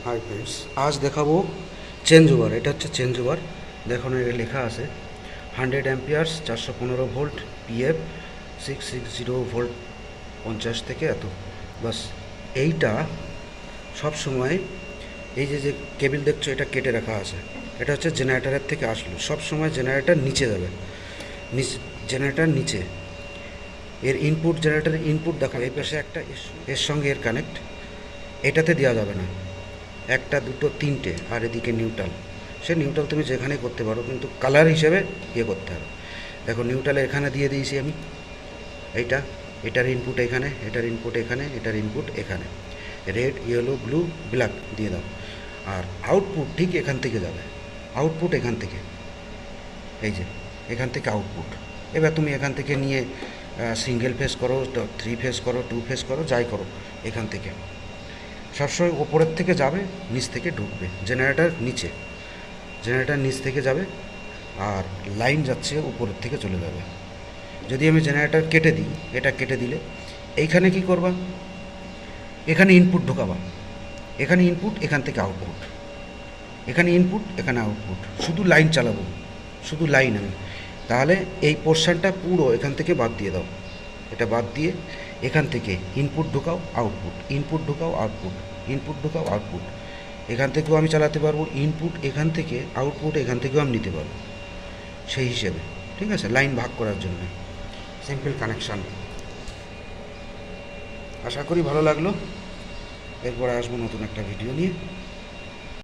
Hi friends, আজ দেখাবো change over. এটা হচ্ছে চেঞ্জ ওভার। দেখুন এটা লেখা আছে 100 অ্যাম্পিয়ার্স 415 ভোল্ট পিএফ 660 ভোল্ট 50 থেকে এত। বাস এইটা সব সময় এই যে যে কেবিল দেখছো এটা কেটে রাখা আছে। এটা হচ্ছে জেনারেটারের থেকে আসলো। সব সময় জেনারেটার নিচে যাবে, জেনারেটার নিচে। এর ইনপুট, জেনারেটারের ইনপুট দেখা এই পাশে একটা, এর সঙ্গে এর কানেক্ট। এটাতে দেওয়া যাবে না, একটা দুটো তিনটে, আর এদিকে নিউট্রাল। সে নিউট্রাল তুমি যেখানে করতে পারো, কিন্তু কালার হিসেবে করতে হবে। দেখো নিউট্রালে এখানে দিয়ে দিয়েছি আমি এইটা, এটার ইনপুট এখানে, এটার ইনপুট এখানে, এটার ইনপুট এখানে। রেড, ইয়েলো, ব্লু, ব্ল্যাক দিয়ে দাও। আর আউটপুট ঠিক এখান থেকে যাবে, আউটপুট এখান থেকে, এই যে এখান থেকে আউটপুট। এবার তুমি এখান থেকে নিয়ে সিঙ্গেল ফেস করো, 3 ফেস করো, 2 ফেস করো, যাই করো, এখান থেকে সবসময় ওপরের থেকে যাবে, নিচ থেকে ঢুকবে। জেনারেটার নিচে, জেনারেটার নিচ থেকে যাবে, আর লাইন যাচ্ছে উপরের থেকে চলে যাবে। যদি আমি জেনারেটার কেটে দিই, এটা কেটে দিলে এইখানে কি করবা, এখানে ইনপুট ঢোকাবা, এখানে ইনপুট, এখান থেকে আউটপুট, এখানে ইনপুট, এখানে আউটপুট, শুধু লাইন চালাবো, শুধু লাইন আমি। তাহলে এই পোর্শনটা পুরো এখান থেকে বাদ দিয়ে দাও। এটা বাদ দিয়ে এখান থেকে ইনপুট ঢোকাও, আউটপুট, ইনপুট ঢোকাও, আউটপুট, ইনপুট ঢোকাও, আউটপুট। এখান থেকেও আমি চালাতে পারবো, ইনপুট এখান থেকে, আউটপুট এখান থেকেও আমি নিতে পারবো, সেই হিসেবে। ঠিক আছে, লাইন ভাগ করার জন্য সিম্পল কানেকশান। আশা করি ভালো লাগলো। এরপরে আসবো নতুন একটা ভিডিও নিয়ে।